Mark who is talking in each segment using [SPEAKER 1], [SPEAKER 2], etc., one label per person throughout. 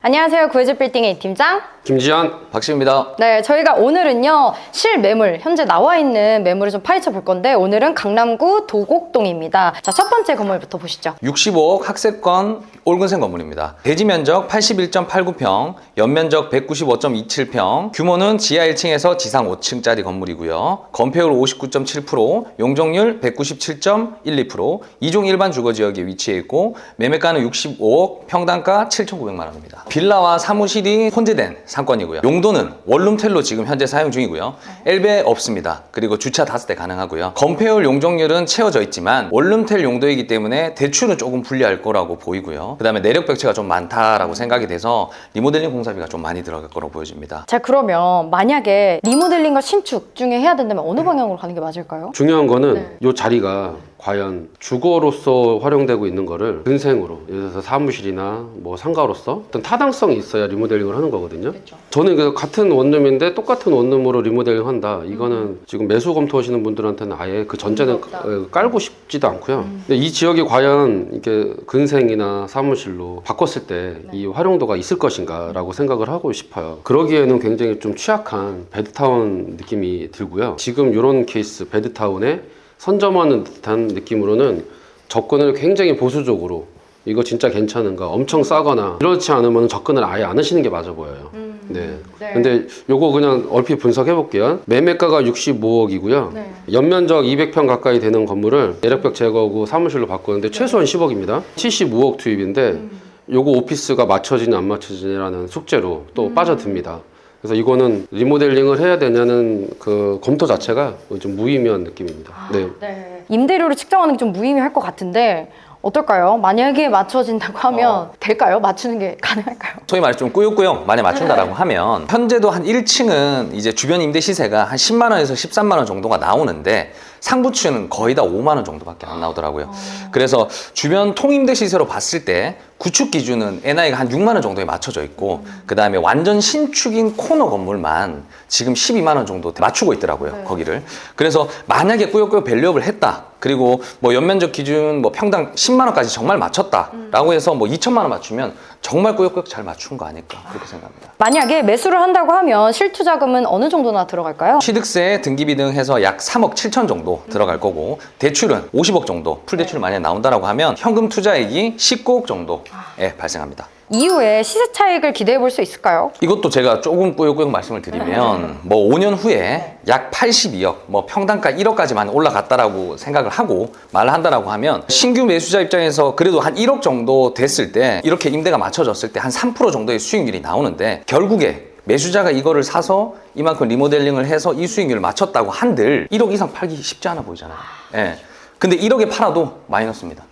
[SPEAKER 1] 안녕하세요. 구해줄 빌딩의 팀장
[SPEAKER 2] 김지현, 박시우입니다.
[SPEAKER 1] 네, 저희가 오늘은요 실매물, 현재 나와 있는 매물을 좀 파헤쳐 볼 건데 오늘은 강남구 도곡동입니다. 자, 첫 번째 건물부터 보시죠.
[SPEAKER 2] 65억 학세권 올근생 건물입니다. 대지 면적 81.89평, 연면적 195.27평, 규모는 지하 1층에서 지상 5층짜리 건물이고요. 건폐율 59.7%, 용적률 197.12%, 2종 일반 주거지역에 위치해 있고 매매가는 65억, 평당가 7,900만 원입니다. 빌라와 사무실이 혼재된 상권이고요. 용도는 원룸텔로 지금 현재 사용 중이고요. 엘베 없습니다. 그리고 주차 5대 가능하고요. 건폐율 용적률은 채워져 있지만 원룸텔 용도이기 때문에 대출은 조금 불리할 거라고 보이고요. 그 다음에 내력 벽체가 좀 많다라고 생각이 돼서 리모델링 공사비가 좀 많이 들어갈 거라고 보여집니다.
[SPEAKER 1] 자, 그러면 만약에 리모델링과 신축 중에 해야 된다면 어느 방향으로 가는 게 맞을까요?
[SPEAKER 3] 중요한 거는 이 자리가 과연 주거로서 활용되고 있는 거를 근생으로, 예를 들어서 사무실이나 뭐 상가로서 어떤 타당성이 있어야 리모델링을 하는 거거든요.
[SPEAKER 1] 그렇죠.
[SPEAKER 3] 저는 그 같은 원룸인데 똑같은 원룸으로 리모델링 한다. 이거는 지금 매수 검토하시는 분들한테는 아예 그 전제는 깔고 싶지도 않고요. 근데 이 지역이 과연 이렇게 근생이나 사무실로 바꿨을 때 이 활용도가 있을 것인가라고 생각을 하고 싶어요. 그러기에는 굉장히 좀 취약한 베드타운 느낌이 들고요. 지금 이런 케이스 베드타운에 선점하는 듯한 느낌으로는 접근을 굉장히 보수적으로 이거 진짜 괜찮은가 엄청 싸거나 그렇지 않으면 접근을 아예 안 하시는 게 맞아 보여요. 네. 근데 요거 그냥 얼핏 분석해 볼게요. 매매가가 65억이고요.
[SPEAKER 1] 네.
[SPEAKER 3] 연면적 200평 가까이 되는 건물을 내력벽 제거하고 사무실로 바꾸는데 최소한 10억입니다. 75억 투입인데 요거 오피스가 맞춰지냐 안 맞춰지냐라는 숙제로 또 빠져듭니다. 그래서 이거는 리모델링을 해야 되냐는 그 검토 자체가 좀 무의미한 느낌입니다. 네.
[SPEAKER 1] 임대료를 측정하는 게 좀 무의미할 것 같은데 어떨까요? 만약에 맞춰진다고 하면 될까요? 맞추는 게 가능할까요?
[SPEAKER 2] 소위 말해 좀 꾸역꾸역 많이 맞춘다라고 하면 현재도 한 1층은 이제 주변 임대 시세가 한 10만 원에서 13만 원 정도가 나오는데 상부층은 거의 다 5만 원 정도밖에 안 나오더라고요. 그래서 주변 통임대 시세로 봤을 때 구축 기준은 NI가 한 6만 원 정도에 맞춰져 있고 그 다음에 완전 신축인 코너 건물만 지금 12만 원 정도 맞추고 있더라고요. 거기를. 그래서 만약에 꾸역꾸역 밸류업을 했다. 그리고 뭐 연면적 기준 뭐 평당 10만 원까지 정말 맞췄다라고 해서 뭐 2천만 원 맞추면 정말 꾸역꾸역 잘 맞춘 거 아닐까 그렇게 생각합니다.
[SPEAKER 1] 만약에 매수를 한다고 하면 실투자금은 어느 정도나 들어갈까요?
[SPEAKER 2] 취득세, 등기비 등 해서 약 3억 7천 정도 들어갈 거고 대출은 50억 정도 풀대출 만약에 나온다라고 하면 현금 투자액이 19억 정도에 발생합니다.
[SPEAKER 1] 이후에 시세 차익을 기대해 볼 수 있을까요?
[SPEAKER 2] 이것도 제가 조금 꾸역꾸역 말씀을 드리면 뭐 5년 후에 약 82억, 뭐 평당가 1억까지만 올라갔다라고 생각을 하고 말을 한다라고 하면 신규 매수자 입장에서 그래도 한 1억 정도 됐을 때 이렇게 임대가 맞춰졌을 때 한 3% 정도의 수익률이 나오는데 결국에 매수자가 이거를 사서 이만큼 리모델링을 해서 이 수익률을 맞췄다고 한들 1억 이상 팔기 쉽지 않아 보이잖아요. 예. 근데 1억에 팔아도 마이너스입니다.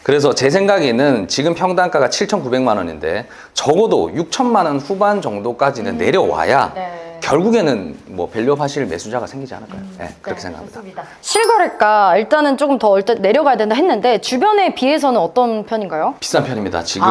[SPEAKER 2] 그래서 제 생각에는 지금 평당가가 7,900만 원인데 적어도 6천만 원 후반 정도까지는 내려와야 결국에는 뭐 밸류업 하실 매수자가 생기지 않을까요? 네, 그렇게 생각합니다.
[SPEAKER 1] 실거래가 일단은 조금 더 내려가야 된다 했는데 주변에 비해서는 어떤 편인가요?
[SPEAKER 2] 비싼 편입니다. 지금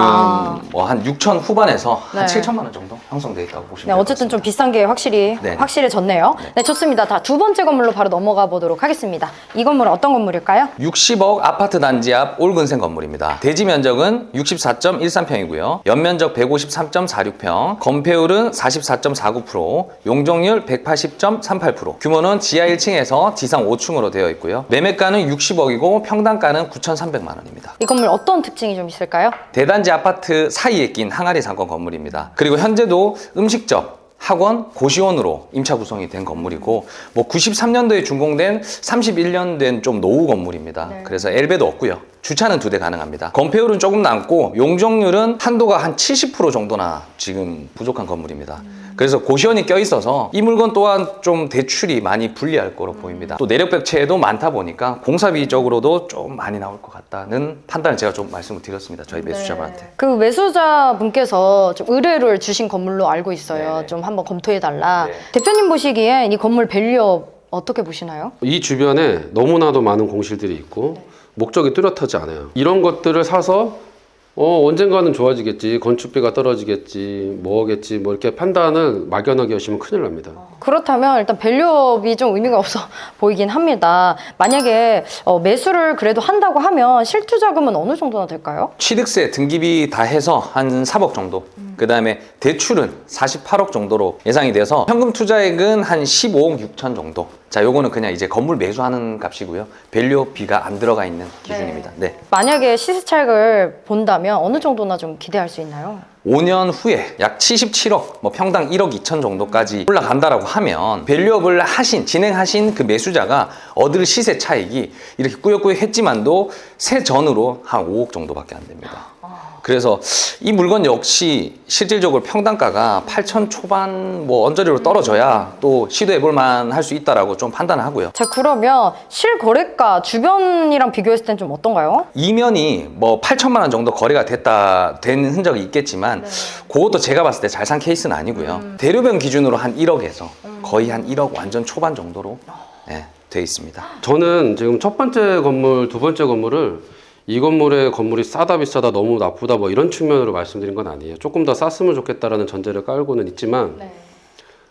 [SPEAKER 2] 뭐 한 6천 후반에서 한 7천만 원 정도 형성돼 있다고 보시면
[SPEAKER 1] 네, 어쨌든 좀 비싼 게 확실해졌네요. 네, 좋습니다. 다 두 번째 건물로 바로 넘어가 보도록 하겠습니다. 이 건물은 어떤 건물일까요?
[SPEAKER 2] 60억 아파트 단지 앞 올근생 건물입니다. 대지 면적은 64.13평이고요. 연면적 153.46평, 건폐율은 44.49%, 용적률 180.38%, 규모는 지하 1층에서 지상 5층으로 되어 있고요. 매매가는 60억이고 평당가는 9,300만 원입니다.
[SPEAKER 1] 이 건물 어떤 특징이 좀 있을까요?
[SPEAKER 2] 대단지 아파트 사이에 낀 항아리 상권 건물입니다. 그리고 현재도 음식점, 학원, 고시원으로 임차 구성이 된 건물이고 뭐 93년도에 준공된 31년 된 좀 노후 건물입니다. 그래서 엘베도 없고요. 주차는 2대 가능합니다. 건폐율은 조금 남고 용적률은 한도가 한 70% 정도나 지금 부족한 건물입니다. 그래서 고시원이 껴있어서 이 물건 또한 좀 대출이 많이 불리할 거로 보입니다. 또 내력벽체도 많다 보니까 공사비적으로도 좀 많이 나올 것 같다는 판단을 제가 좀 말씀을 드렸습니다. 저희 매수자분한테.
[SPEAKER 1] 그 매수자분께서 좀 의뢰를 주신 건물로 알고 있어요.
[SPEAKER 2] 네네.
[SPEAKER 1] 좀 한번 검토해달라.
[SPEAKER 2] 네.
[SPEAKER 1] 대표님 보시기엔 이 건물 밸류업 어떻게 보시나요?
[SPEAKER 3] 이 주변에 너무나도 많은 공실들이 있고 목적이 뚜렷하지 않아요. 이런 것들을 사서 언젠가는 좋아지겠지, 건축비가 떨어지겠지, 뭐겠지, 뭐 이렇게 판단을 막연하게 하시면 큰일 납니다.
[SPEAKER 1] 그렇다면 일단 밸류업이 좀 의미가 없어 보이긴 합니다. 만약에 매수를 그래도 한다고 하면 실투자금은 어느 정도나 될까요?
[SPEAKER 2] 취득세, 등기비 다 해서 한 3억 정도. 그 다음에 대출은 48억 정도로 예상이 돼서 현금 투자액은 한 15억 6천 정도. 자, 요거는 그냥 이제 건물 매수하는 값이고요. 밸류업비가 안 들어가 있는 기준입니다. 네.
[SPEAKER 1] 만약에 시세 차익을 본다면 어느 정도나 좀 기대할 수 있나요?
[SPEAKER 2] 5년 후에 약 77억, 뭐 평당 1억 2천 정도까지 올라간다라고 하면 밸류업을 진행하신 그 매수자가 얻을 시세 차익이 이렇게 꾸역꾸역 했지만도 세전으로 한 5억 정도밖에 안 됩니다. 그래서 이 물건 역시 실질적으로 평당가가 8천 초반 뭐 언저리로 떨어져야 또 시도해볼 만할 수 있다라고 좀 판단을 하고요.
[SPEAKER 1] 자, 그러면 실거래가 주변이랑 비교했을 땐 좀 어떤가요?
[SPEAKER 2] 이면이 뭐 8천만 원 정도 거래가 된 흔적이 있겠지만 그것도 제가 봤을 때 잘 산 케이스는 아니고요. 대류변 기준으로 한 1억에서 거의 한 1억 완전 초반 정도로 돼 있습니다.
[SPEAKER 3] 저는 지금 첫 번째 건물, 두 번째 건물을 이 건물의 건물이 싸다 비싸다 너무 나쁘다 뭐 이런 측면으로 말씀드린 건 아니에요. 조금 더 쌌으면 좋겠다라는 전제를 깔고는 있지만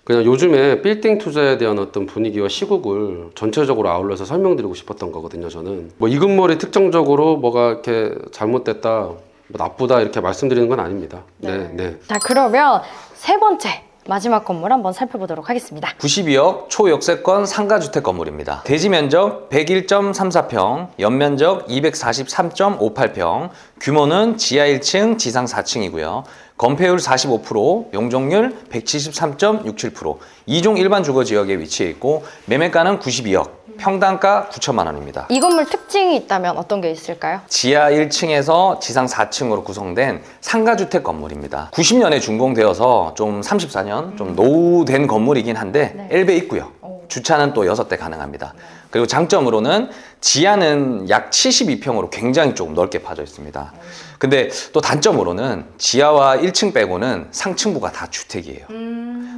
[SPEAKER 3] 그냥 요즘에 빌딩 투자에 대한 어떤 분위기와 시국을 전체적으로 아울러서 설명드리고 싶었던 거거든요. 저는 뭐 이 건물이 특정적으로 뭐가 이렇게 잘못됐다, 뭐 나쁘다 이렇게 말씀드리는 건 아닙니다. 네.
[SPEAKER 1] 자, 그러면 세 번째 마지막 건물 한번 살펴보도록 하겠습니다.
[SPEAKER 2] 92억 초역세권 상가주택 건물입니다. 대지 면적 101.34평, 연면적 243.58평, 규모는 지하 1층, 지상 4층이고요. 건폐율 45%, 용적률 173.67%, 2종 일반 주거지역에 위치해 있고 매매가는 92억, 평당가 9천만 원입니다.
[SPEAKER 1] 이 건물 특징이 있다면 어떤 게 있을까요?
[SPEAKER 2] 지하 1층에서 지상 4층으로 구성된 상가주택 건물입니다. 90년에 준공되어서 좀 34년 좀 노후된 건물이긴 한데 엘베 있고요. 주차는 또 6대 가능합니다. 그리고 장점으로는 지하는 약 72평으로 굉장히 조금 넓게 파져 있습니다. 근데 또 단점으로는 지하와 1층 빼고는 상층부가 다 주택이에요.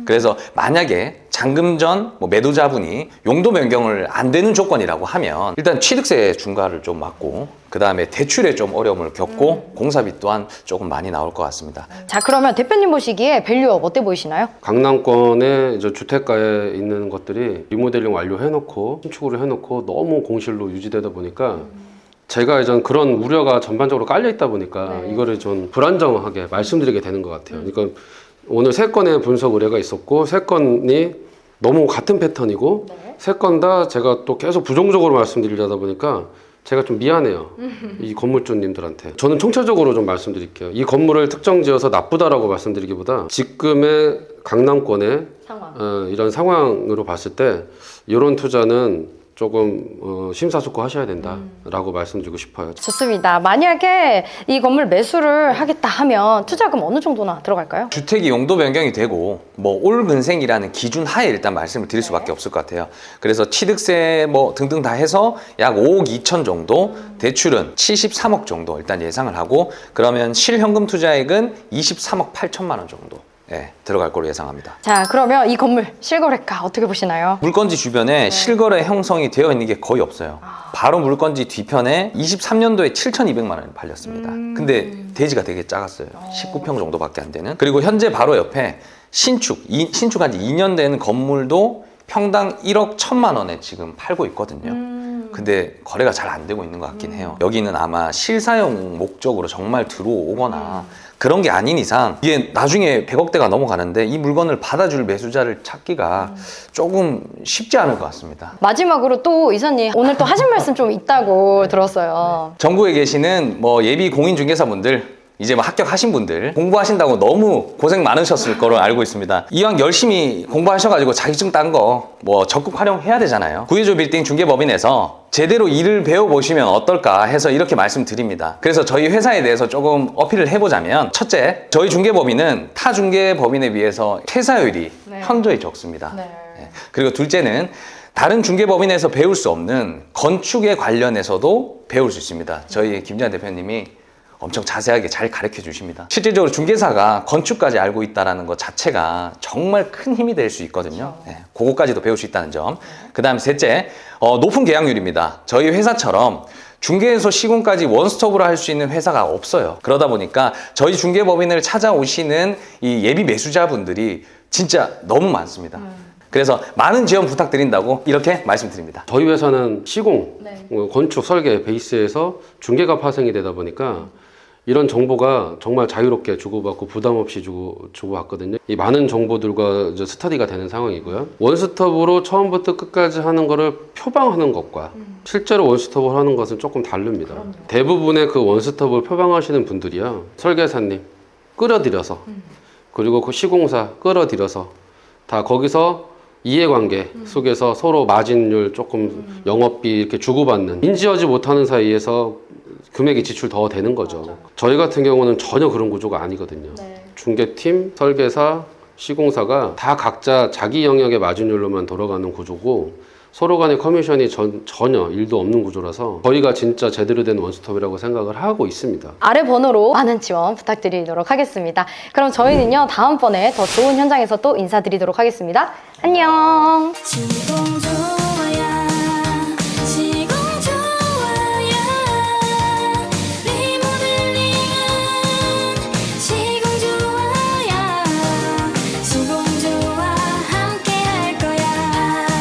[SPEAKER 2] 그래서 만약에 잔금전 매도자분이 용도 변경을 안 되는 조건이라고 하면 일단 취득세 중과를 좀 맞고 그 다음에 대출에 좀 어려움을 겪고 공사비 또한 조금 많이 나올 것 같습니다.
[SPEAKER 1] 자, 그러면 대표님 보시기에 밸류업 어때 보이시나요?
[SPEAKER 3] 강남권의 이제 주택가에 있는 것들이 리모델링 완료해놓고 신축으로 해놓고 너무 공실로 유지되다 보니까 제가 이제 그런 우려가 전반적으로 깔려 있다 보니까 이거를 좀 불안정하게 말씀드리게 되는 것 같아요. 그러니까 오늘 3건의 분석 의뢰가 있었고 3건이 너무 같은 패턴이고 3건 다 제가 또 계속 부정적으로 말씀드리려다 보니까 제가 좀 미안해요. 이 건물주님들한테. 저는 총체적으로 좀 말씀드릴게요. 이 건물을 특정 지어서 나쁘다라고 말씀드리기보다 지금의 강남권의 이런 상황으로 봤을 때 이런 투자는 조금 심사숙고하셔야 된다라고 말씀드리고 싶어요.
[SPEAKER 1] 좋습니다. 만약에 이 건물 매수를 하겠다 하면 투자금 어느 정도나 들어갈까요?
[SPEAKER 2] 주택이 용도 변경이 되고 올 근생이라는 기준 하에 일단 말씀을 드릴 수밖에 없을 것 같아요. 그래서 취득세 등등 다 해서 약 5억 2천 정도, 대출은 73억 정도 일단 예상을 하고 그러면 실현금 투자액은 23억 8천만 원 정도 들어갈 걸로 예상합니다.
[SPEAKER 1] 자, 그러면 이 건물 실거래가 어떻게 보시나요?
[SPEAKER 2] 물건지 주변에 실거래 형성이 되어 있는 게 거의 없어요. 바로 물건지 뒤편에 23년도에 7,200만 원이 팔렸습니다. 근데 대지가 되게 작았어요. 19평 정도밖에 안 되는. 그리고 현재 바로 옆에 신축한 지 2년 된 건물도 평당 1억 1천만 원에 지금 팔고 있거든요. 근데 거래가 잘 안 되고 있는 것 같긴 해요. 여기는 아마 실사용 목적으로 정말 들어오거나 그런 게 아닌 이상 이게 나중에 100억대가 넘어가는데 이 물건을 받아줄 매수자를 찾기가 조금 쉽지 않을 것 같습니다.
[SPEAKER 1] 마지막으로 또 이사님 오늘 또 하신 말씀 좀 있다고 들었어요.
[SPEAKER 2] 전국에 계시는 예비 공인중개사분들 이제 합격하신 분들 공부하신다고 너무 고생 많으셨을 거로 알고 있습니다. 이왕 열심히 공부하셔가지고 자격증 딴 거 적극 활용해야 되잖아요. 구해조 빌딩 중개법인에서 제대로 일을 배워보시면 어떨까 해서 이렇게 말씀드립니다. 그래서 저희 회사에 대해서 조금 어필을 해보자면 첫째, 저희 중개법인은 타 중개법인에 비해서 퇴사율이 현저히 적습니다. 그리고 둘째는 다른 중개법인에서 배울 수 없는 건축에 관련해서도 배울 수 있습니다. 저희 김재환 대표님이 엄청 자세하게 잘 가르쳐 주십니다. 실질적으로 중개사가 건축까지 알고 있다는 것 자체가 정말 큰 힘이 될 수 있거든요. 그거까지도 배울 수 있다는 점. 그 다음 셋째, 높은 계약률입니다. 저희 회사처럼 중개에서 시공까지 원스톱으로 할 수 있는 회사가 없어요. 그러다 보니까 저희 중개법인을 찾아오시는 이 예비 매수자분들이 진짜 너무 많습니다. 그래서 많은 지원 부탁드린다고 이렇게 말씀드립니다.
[SPEAKER 3] 저희 회사는 시공,
[SPEAKER 1] 네.
[SPEAKER 3] 건축, 설계 베이스에서 중개가 파생이 되다 보니까 이런 정보가 정말 자유롭게 주고받고 부담 없이 주고받거든요. 이 많은 정보들과 이제 스터디가 되는 상황이고요. 원스톱으로 처음부터 끝까지 하는 거를 표방하는 것과 실제로 원스톱을 하는 것은 조금 다릅니다. 대부분의 그 원스톱을 표방하시는 분들이요. 설계사님 끌어들여서 그리고 그 시공사 끌어들여서 다 거기서 이해관계 속에서 서로 마진율 조금 영업비 이렇게 주고받는 인지하지 못하는 사이에서 금액이 지출 더 되는 거죠. 저희 같은 경우는 전혀 그런 구조가 아니거든요.
[SPEAKER 1] 네.
[SPEAKER 3] 중개팀, 설계사, 시공사가 다 각자 자기 영역의 마진율로만 돌아가는 구조고 서로 간의 커미션이 전혀 일도 없는 구조라서 저희가 진짜 제대로 된 원스톱이라고 생각을 하고 있습니다.
[SPEAKER 1] 아래 번호로 많은 지원 부탁드리도록 하겠습니다. 그럼 저희는요, 다음번에 더 좋은 현장에서 또 인사드리도록 하겠습니다. 안녕!
[SPEAKER 4] 진동 중